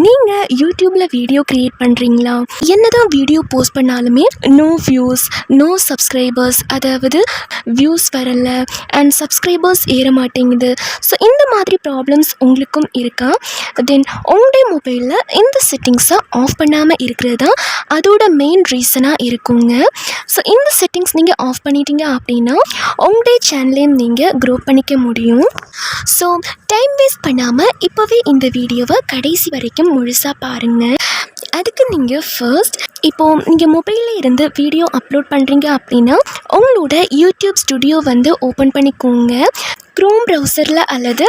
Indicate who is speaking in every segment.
Speaker 1: நீங்கள் யூடியூப்பில் video create பண்ணுறீங்களா? என்னதான் வீடியோ போஸ்ட் பண்ணாலுமே நோ வியூஸ், நோ சப்ஸ்கிரைபர்ஸ், அதாவது வியூஸ் வரல அண்ட் சப்ஸ்கிரைபர்ஸ் ஏற மாட்டேங்குது. ஸோ இந்த மாதிரி ப்ராப்ளம்ஸ் உங்களுக்கும் இருக்கா? தென் உங்களுடைய மொபைலில் இந்த செட்டிங்ஸை ஆஃப் பண்ணாமல் இருக்கிறது தான் அதோட மெயின் ரீசனாக இருக்குங்க. ஸோ இந்த செட்டிங்ஸ் நீங்கள் ஆஃப் பண்ணிட்டீங்க அப்படின்னா உங்களுடைய சேனலையும் நீங்கள் க்ரோ பண்ணிக்க முடியும். ஸோ டைம் வேஸ்ட் பண்ணாமல் இப்போவே இந்த வீடியோவை கடைசி வரைக்கும் முழுசாக பாருங்கள். அதுக்கு நீங்கள் ஃபர்ஸ்ட் இப்போது நீங்கள் மொபைலில் இருந்து வீடியோ அப்லோட் பண்ணுறீங்க அப்படின்னா உங்களோட யூடியூப் ஸ்டுடியோ ஓப்பன் பண்ணிக்கோங்க. க்ரோம் ப்ரௌசரில் அல்லது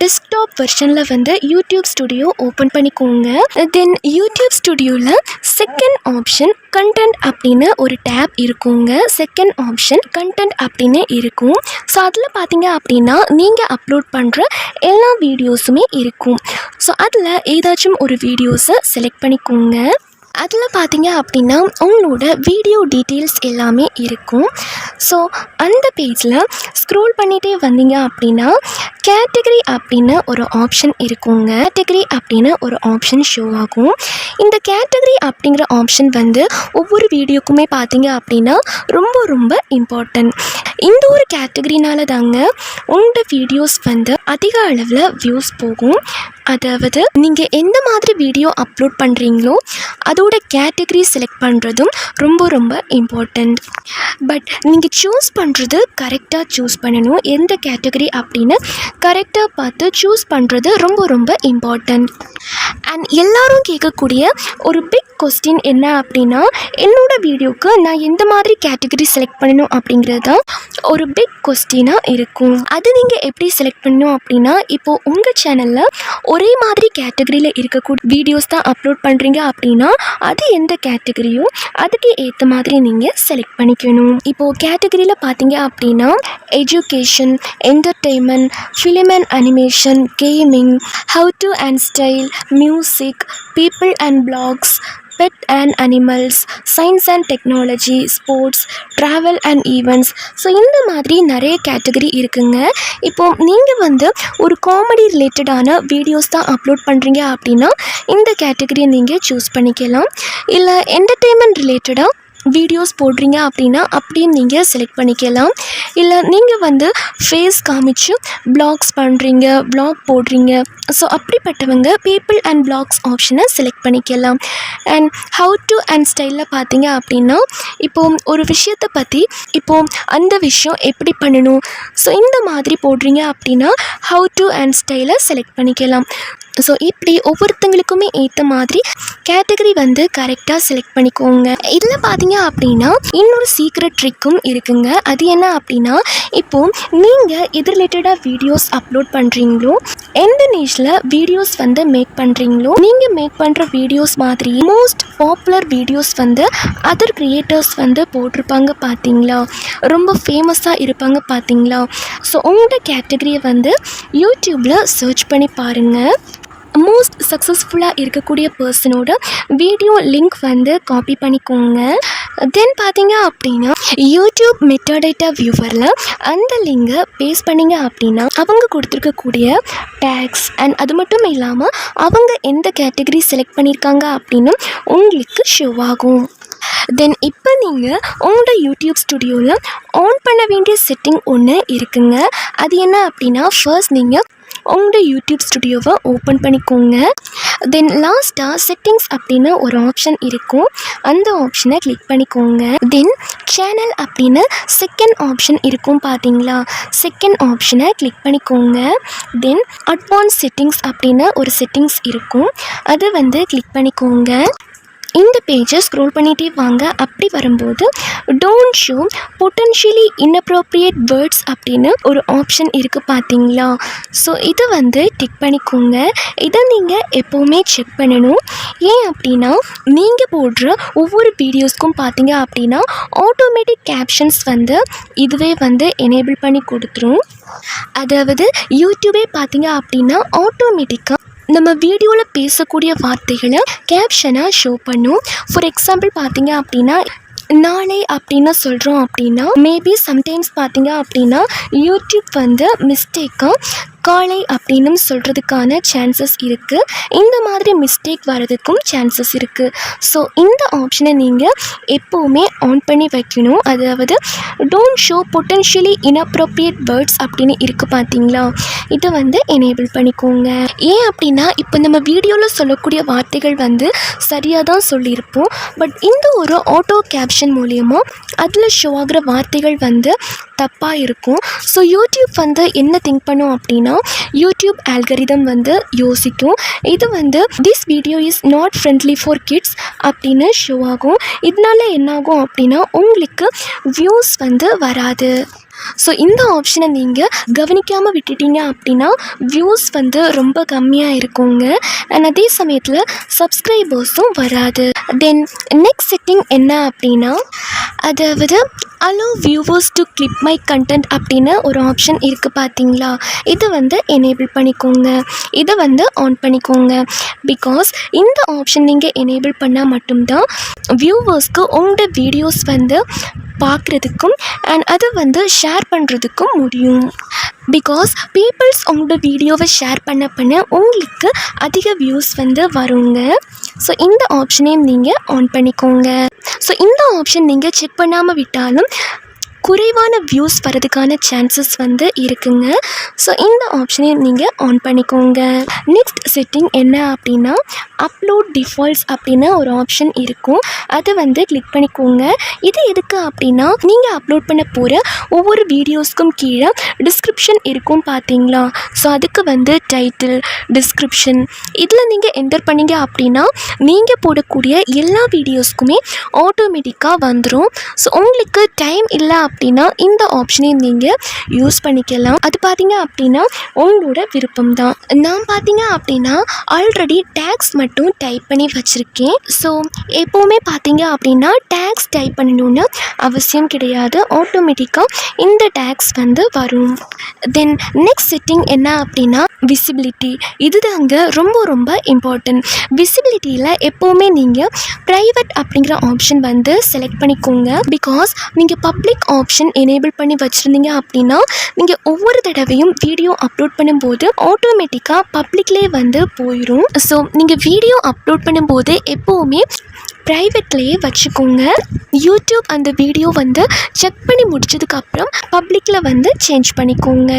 Speaker 1: டெஸ்க்டாப் வெர்ஷனில் யூடியூப் ஸ்டுடியோ ஓப்பன் பண்ணிக்கோங்க. தென் யூடியூப் ஸ்டுடியோவில் செகண்ட் ஆப்ஷன் கண்டென்ட் அப்படின்னு ஒரு டேப் இருக்குங்க. செகண்ட் ஆப்ஷன் கண்டென்ட் அப்படின்னு இருக்கும். ஸோ அதில் பார்த்தீங்க அப்படின்னா நீங்கள் அப்லோட் பண்ணுற எல்லா வீடியோஸுமே இருக்கும். ஸோ அதில் ஏதாச்சும் ஒரு வீடியோஸை செலக்ட் பண்ணிக்கோங்க. அதில் பார்த்தீங்க அப்படின்னா உங்களோட வீடியோ டீட்டெயில்ஸ் எல்லாமே இருக்கும். ஸோ அந்த பேஜில் ஸ்க்ரோல் பண்ணிகிட்டே வந்தீங்க அப்படின்னா கேட்டகரி அப்படின்னு ஒரு ஆப்ஷன் இருக்குங்க. கேட்டகரி அப்படின்னு ஒரு ஆப்ஷன் ஷோ ஆகும். இந்த கேட்டகரி அப்படிங்கிற ஆப்ஷன் ஒவ்வொரு வீடியோக்குமே பார்த்தீங்க அப்படின்னா ரொம்ப ரொம்ப இம்பார்ட்டன்ட். இந்த ஒரு கேட்டகரினால தாங்க உங்களோட வீடியோஸ் அதிக அளவில் வியூஸ் போகும். அதாவது நீங்கள் எந்த மாதிரி வீடியோ அப்லோட் பண்ணுறீங்களோ அதோட கேட்டகரி செலக்ட் பண்ணுறதும் ரொம்ப ரொம்ப இம்பார்ட்டண்ட். பட் நீங்கள் சூஸ் பண்ணுறது கரெக்டாக சூஸ் பண்ணணும். எந்த கேட்டகரி அப்படின்னு கரெக்டாக பார்த்து சூஸ் பண்ணுறது ரொம்ப ரொம்ப இம்பார்ட்டண்ட். அண்ட் எல்லோரும் கேட்கக்கூடிய ஒரு பிக் கொஸ்டின் என்ன அப்படின்னா என்னோடய வீடியோவுக்கு நான் எந்த மாதிரி கேட்டகரி செலக்ட் பண்ணணும் அப்படிங்கிறது தான் ஒரு பிக் கொஸ்டினாக இருக்கும். அது நீங்கள் எப்படி செலக்ட் பண்ணணும் அப்படின்னா இப்போது உங்கள் சேனலில் ஒரே மாதிரி கேட்டகரியில் இருக்கக்கூடிய வீடியோஸ் தான் அப்லோட் பண்ணுறீங்க அப்படின்னா அது எந்த கேட்டகரியோ அதுக்கு ஏற்ற மாதிரி நீங்கள் செலக்ட் பண்ணிக்கணும். இப்போது கேட்டகரியில் பார்த்தீங்க அப்படின்னா education, entertainment, film and animation, gaming, how to and style, music, people and blogs, pet and animals, science and technology, sports, travel and events. So இந்த மாதிரி நிறைய கேட்டகரி இருக்குங்க. இப்போது நீங்கள் ஒரு காமெடி ரிலேட்டடான வீடியோஸ் தான் அப்லோட் பண்ணுறீங்க அப்படின்னா இந்த கேட்டகரியை நீங்கள் சூஸ் பண்ணிக்கலாம். இல்லை என்டர்டெயின்மெண்ட் ரிலேட்டடாக வீடியோஸ் போடுறீங்க அப்படின்னா அப்படியும் நீங்கள் செலக்ட் பண்ணிக்கலாம். இல்லை நீங்கள் ஃபேஸ் காமிச்சு ப்ளாக்ஸ் பண்ணுறீங்க, ப்ளாக் போடுறீங்க, ஸோ அப்படிப்பட்டவங்க பீப்புள் அண்ட் ப்ளாக்ஸ் ஆப்ஷனை செலக்ட் பண்ணிக்கலாம். அண்ட் ஹவு டு அண்ட் ஸ்டைலில் பார்த்தீங்க அப்படின்னா இப்போது ஒரு விஷயத்தை பற்றி இப்போது அந்த விஷயம் எப்படி பண்ணணும், ஸோ இந்த மாதிரி போடுறீங்க அப்படின்னா ஹவு டு அண்ட் ஸ்டைலை செலக்ட் பண்ணிக்கலாம். ஸோ இப்படி ஒவ்வொருத்தங்களுக்குமே ஏற்ற மாதிரி கேட்டகரி கரெக்டாக செலக்ட் பண்ணிக்கோங்க. இதில் பார்த்தீங்க அப்படின்னா இன்னொரு சீக்ரெட் ட்ரிக்கும் இருக்குங்க. அது என்ன அப்படின்னா இப்போது நீங்கள் இது ரிலேட்டடாக வீடியோஸ் அப்லோட் பண்ணுறீங்களோ எந்த நியூஸில் வீடியோஸ் மேக் பண்ணுறீங்களோ நீங்கள் மேக் பண்ணுற வீடியோஸ் மாதிரி most popular videos other creators போட்டிருப்பாங்க பார்த்தீங்களா, ரொம்ப ஃபேமஸாக இருப்பாங்க பார்த்தீங்களா. ஸோ உங்களோட கேட்டகரியை யூடியூப்பில் சர்ச் பண்ணி பாருங்கள். மோஸ்ட் சக்ஸஸ்ஃபுல்லாக இருக்கக்கூடிய பர்சனோட வீடியோ லிங்க் காப்பி பண்ணிக்கோங்க. தென் பார்த்தீங்க அப்படின்னா யூடியூப் மெட்டாடேட்டா வியூவரில் அந்த லிங்கை பேஸ்ட் பண்ணிங்க அப்படின்னா அவங்க கொடுத்துருக்கக்கூடிய டேக்ஸ் அண்ட் அது மட்டும் இல்லாமல் அவங்க எந்த கேட்டகரி செலக்ட் பண்ணியிருக்காங்க அப்படின்னு உங்களுக்கு ஷோ ஆகும். தென் இப்போ நீங்கள் உங்களோட யூடியூப் ஸ்டுடியோவில் ஆன் பண்ண வேண்டிய செட்டிங் ஒன்று இருக்குங்க. அது என்ன அப்படின்னா ஃபர்ஸ்ட் நீங்கள் உங்களோட யூடியூப் ஸ்டுடியோவை ஓப்பன் பண்ணிக்கோங்க. தென் லாஸ்ட்டாக செட்டிங்ஸ் அப்படின்னு ஒரு ஆப்ஷன் இருக்கும். அந்த ஆப்ஷனை கிளிக் பண்ணிக்கோங்க. தென் சேனல் அப்படின்னு செகண்ட் ஆப்ஷன் இருக்கும் பார்த்தீங்களா, செகண்ட் ஆப்ஷனை கிளிக் பண்ணிக்கோங்க. தென் அட்வான்ஸ் செட்டிங்ஸ் அப்படின்னு ஒரு செட்டிங்ஸ் இருக்கும். அது கிளிக் பண்ணிக்கோங்க. இந்த பேஜை ஸ்க்ரோல் பண்ணிகிட்டே வாங்க. அப்படி வரும்போது don't show potentially inappropriate words அப்படின்னு ஒரு ஆப்ஷன் இருக்குது பார்த்தீங்களா. ஸோ இது டிக் பண்ணிக்கோங்க. இதை நீங்கள் எப்போவுமே செக் பண்ணணும். ஏன் அப்படின்னா நீங்கள் போடுற ஒவ்வொரு வீடியோஸ்க்கும் பார்த்தீங்க அப்படின்னா ஆட்டோமேட்டிக் கேப்ஷன்ஸ் இதுவே எனேபிள் பண்ணி கொடுத்துரும். அதாவது யூடியூபே பார்த்தீங்க அப்படின்னா ஆட்டோமேட்டிக்காக நம்ம வீடியோவில் பேசக்கூடிய வார்த்தைகளை கேப்ஷனாக ஷோ பண்ணும். ஃபார் எக்ஸாம்பிள் பார்த்தீங்க அப்படின்னா நாளை அப்படின்னு சொல்கிறோம் அப்படின்னா மேபி சம்டைம்ஸ் பார்த்தீங்க அப்படின்னா யூடியூப் மிஸ்டேக்காக காலை அப்படின்னு சொல்கிறதுக்கான சான்சஸ் இருக்குது. இந்த மாதிரி மிஸ்டேக் வரதுக்கும் சான்சஸ் இருக்குது. ஸோ இந்த ஆப்ஷனை நீங்கள் எப்போவுமே ஆன் பண்ணி வைக்கணும். அதாவது don't show potentially inappropriate words அப்படின்னு இருக்குது பார்த்தீங்களா, இதை எனேபிள் பண்ணிக்கோங்க. ஏன் அப்படின்னா இப்போ நம்ம வீடியோவில் சொல்லக்கூடிய வார்த்தைகள் சரியாக தான் சொல்லியிருப்போம். பட் இந்த ஒரு ஆட்டோ கேப்ஷன் மூலியமாக அதில் ஷோ ஆகிற வார்த்தைகள் தப்பாக இருக்கும். ஸோ யூடியூப் என்ன திங்க் பண்ணும் அப்படின்னா, யூடியூப் ஆல்கரிதம் யோசிக்கும், இது this video is not friendly for kids அப்படின்னு ஷோ ஆகும். இதனால என்னாகும் அப்படின்னா உங்களுக்கு வியூஸ் வராது. ஸோ இந்த ஆப்ஷனை நீங்கள் கவனிக்காமல் விட்டுட்டீங்க அப்படின்னா வியூஸ் ரொம்ப கம்மியாக இருக்குங்க. அண்ட் அதே சமயத்தில் சப்ஸ்கிரைபர்ஸும் வராது. தென் நெக்ஸ்ட் செட்டிங் என்ன அப்படின்னா, அதாவது allow viewers to clip my content அப்படின்னு ஒரு ஆப்ஷன் இருக்குது பார்த்தீங்களா, இது எனேபிள் பண்ணிக்கோங்க. இதை ஆன் பண்ணிக்கோங்க. பிகாஸ் இந்த ஆப்ஷன் நீங்கள் எனேபிள் பண்ணால் மட்டும்தான் வியூவர்ஸ்க்கு உங்களோட வீடியோஸ் பார்க்குறதுக்கும் அண்ட் அதை ஷேர் பண்ணுறதுக்கும் முடியும். பிகாஸ் பீப்புள்ஸ் உங்களோட வீடியோவை ஷேர் பண்ண உங்களுக்கு அதிக வியூஸ் வருங்க. ஸோ இந்த ஆப்ஷனையும் நீங்கள் ஆன் பண்ணிக்கோங்க. ஸோ இந்த ஆப்ஷன் நீங்கள் செக் பண்ணாமல் விட்டாலும் குறைவான வியூஸ் வரதுக்கான சான்சஸ் இருக்குங்க. ஸோ இந்த ஆப்ஷனையும் நீங்கள் ஆன் பண்ணிக்கோங்க. நெக்ஸ்ட் செட்டிங் என்ன அப்படின்னா, அப்லோட் டிஃபால்ட்ஸ் அப்படின்னு ஒரு ஆப்ஷன் இருக்கும். அதை கிளிக் பண்ணிக்கோங்க. இது எதுக்கு அப்படின்னா, நீங்கள் அப்லோட் பண்ண போகிற ஒவ்வொரு வீடியோஸ்க்கும் கீழே டிஸ்கிரிப்ஷன் இருக்கும் பார்த்தீங்களா, ஸோ அதுக்கு டைட்டில், டிஸ்கிரிப்ஷன் இதில் நீங்கள் என்டர் பண்ணிங்க அப்படின்னா நீங்கள் போடக்கூடிய எல்லா வீடியோஸ்க்குமே ஆட்டோமேட்டிக்காக வந்துடும். ஸோ உங்களுக்கு டைம் இல்லை அப்படின்னா இந்த ஆப்ஷனையும் நீங்கள் யூஸ் பண்ணிக்கலாம். அது பார்த்தீங்க அப்படின்னா உங்களோட விருப்பம் தான். நான் பார்த்தீங்க அப்படின்னா ஆல்ரெடி டேக்ஸ் மட்டும் டைப் பண்ணி வச்சுருக்கேன். ஸோ எப்போவுமே பார்த்தீங்க அப்படின்னா டேக்ஸ் டைப் பண்ணணுன்னு அவசியம் கிடையாது. ஆட்டோமேட்டிக்காக இந்த டேக்ஸ் வரும். தென் நெக்ஸ்ட் செட்டிங் என்ன அப்படின்னா, விசிபிலிட்டி. இது தாங்க ரொம்ப ரொம்ப இம்பார்ட்டன்ட். விசிபிலிட்டியில் எப்போவுமே நீங்கள் ப்ரைவேட் அப்படிங்கிற ஆப்ஷன் செலக்ட் பண்ணிக்கோங்க. பிகாஸ் நீங்கள் பப்ளிக் ஆப்ஷன் எனேபிள் பண்ணி வச்சுருந்தீங்க அப்படின்னா நீங்கள் ஒவ்வொரு தடவையும் வீடியோ அப்லோட் பண்ணும்போது ஆட்டோமேட்டிக்காக பப்ளிக்லேயே போயிடும். ஸோ நீங்கள் வீடியோ அப்லோட் பண்ணும்போது எப்போவுமே ப்ரைவேட்லேயே வச்சுக்கோங்க. யூடியூப் அந்த வீடியோ செக் பண்ணி முடிச்சதுக்கப்புறம் பப்ளிக்கில் சேஞ்ச் பண்ணிக்கோங்க.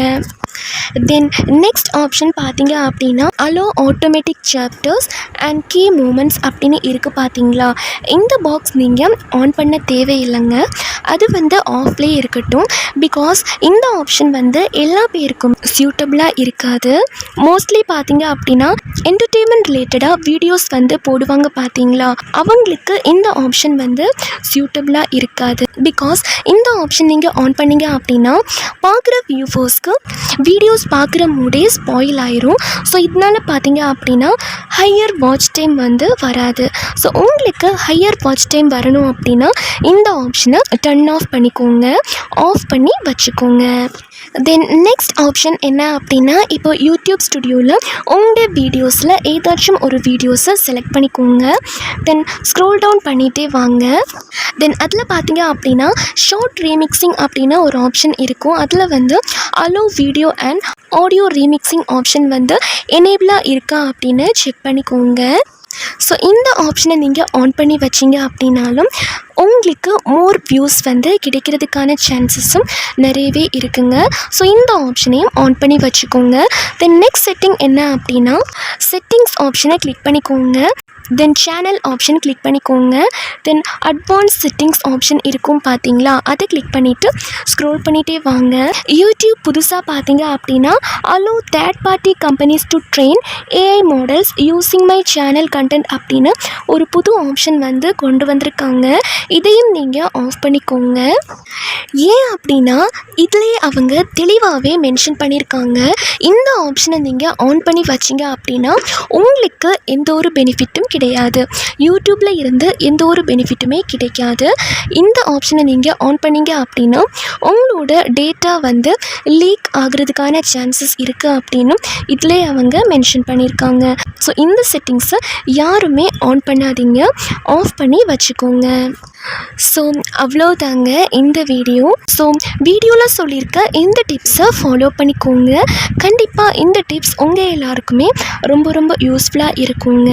Speaker 1: தென் நெக்ஸ்ட் ஆப்ஷன் பார்த்தீங்க அப்படின்னா, allow automatic chapters and key moments அப்படின்னு இருக்குது பார்த்தீங்களா, இந்த பாக்ஸ் நீங்கள் ஆன் பண்ண தேவையில்லைங்க. அது ஆஃப்லேயே இருக்கட்டும். பிகாஸ் இந்த ஆப்ஷன் எல்லா பேருக்கும் சூட்டபிளாக இருக்காது. மோஸ்ட்லி பார்த்தீங்க அப்படின்னா என்டர்டெயின்மெண்ட் ரிலேட்டடாக வீடியோஸ் போடுவாங்க பார்த்தீங்களா, அவங்களுக்கு இந்த ஆப்ஷன் சூட்டபிளாக இருக்காது. பிகாஸ் இந்த ஆப்ஷன் நீங்கள் ஆன் பண்ணீங்க அப்படின்னா பார்க்குற வியூவர்ஸ்க்கு வீடியோஸ் பார்க்குற மூடே ஸ்பாயில் ஆயிரும். ஸோ இதனால் பார்த்தீங்க அப்படின்னா ஹையர் வாட்ச் டைம் வராது. ஸோ உங்களுக்கு ஹையர் வாட்ச் டைம் வரணும் அப்படின்னா இந்த ஆப்ஷனை டர்ன் ஆஃப் பண்ணிக்கோங்க, ஆஃப் பண்ணி வச்சுக்கோங்க. தென் நெக்ஸ்ட் ஆப்ஷன் என்ன அப்படின்னா, இப்போ யூடியூப் ஸ்டுடியோவில் உங்களோட வீடியோஸில் ஏதாச்சும் ஒரு வீடியோஸை செலக்ட் பண்ணிக்கோங்க. தென் ஸ்க்ரோல் டவுன் பண்ணிகிட்டே வாங்க. தென் அதில் பார்த்தீங்க அப்படின்னா ஷார்ட் ரீமிக்ஸிங் அப்படின்னு ஒரு ஆப்ஷன் இருக்கும். அதில் allow video and audio remixing option எனேபிளாக இருக்கா அப்படின்னு செக் பண்ணிக்கோங்க. ஸோ இந்த ஆப்ஷனை நீங்கள் ஆன் பண்ணி வச்சிங்க அப்படின்னாலும் உங்களுக்கு மோர் வியூஸ் கிடைக்கிறதுக்கான சான்சஸும் நிறையவே இருக்குங்க. ஸோ இந்த ஆப்ஷனையும் ஆன் பண்ணி வச்சுக்கோங்க. தென் நெக்ஸ்ட் செட்டிங் என்ன அப்படின்னா, செட்டிங்ஸ் ஆப்ஷனை கிளிக் பண்ணிக்கோங்க. தென் சேனல் ஆப்ஷன் கிளிக் பண்ணிக்கோங்க. தென் அட்வான்ஸ் செட்டிங்ஸ் ஆப்ஷன் இருக்கும் பார்த்தீங்களா, அதை கிளிக் பண்ணிவிட்டு ஸ்க்ரோல் பண்ணிகிட்டே வாங்க. யூடியூப் புதுசாக பார்த்தீங்க அப்படின்னா allow third party companies to train AI models using my channel content அப்படின்னு ஒரு புது ஆப்ஷன் கொண்டு வந்திருக்காங்க. இதையும் நீங்கள் ஆஃப் பண்ணிக்கோங்க. ஏன் அப்படின்னா இதிலே அவங்க தெளிவாகவே மென்ஷன் பண்ணியிருக்காங்க, இந்த ஆப்ஷனை நீங்கள் ஆன் பண்ணி வச்சிங்க அப்படின்னா உங்களுக்கு எந்த ஒரு பெனிஃபிட்டும் கிடையாது. யூடியூப்பில் இருந்து எந்த ஒரு பெனிஃபிட்டுமே கிடைக்காது. இந்த ஆப்ஷனை நீங்கள் ஆன் பண்ணீங்க அப்படின்னா உங்களோட டேட்டா வந்து லீக் ஆகிறதுக்கான சான்சஸ் இருக்குது அப்படின்னு இதிலே அவங்க மென்ஷன் பண்ணியிருக்காங்க. ஸோ இந்த செட்டிங்ஸை யாருமே ஆன் பண்ணாதீங்க, ஆஃப் பண்ணி வச்சுக்கோங்க. ஸோ அவ்வளோதாங்க இந்த வீடியோ. ஸோ வீடியோவில் சொல்லியிருக்க இந்த டிப்ஸை ஃபாலோ பண்ணிக்கோங்க. கண்டிப்பாக இந்த டிப்ஸ் உங்கள் எல்லாருக்குமே ரொம்ப ரொம்ப யூஸ்ஃபுல்லாக இருக்குங்க.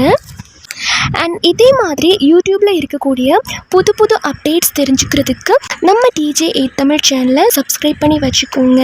Speaker 1: அண்ட் இதே மாதிரி யூடியூப்பில் இருக்கக்கூடிய புது புது அப்டேட்ஸ் தெரிஞ்சுக்கிறதுக்கு நம்ம TJ8 தமிழ் சேனலை சப்ஸ்கிரைப் பண்ணி வச்சுக்கோங்க.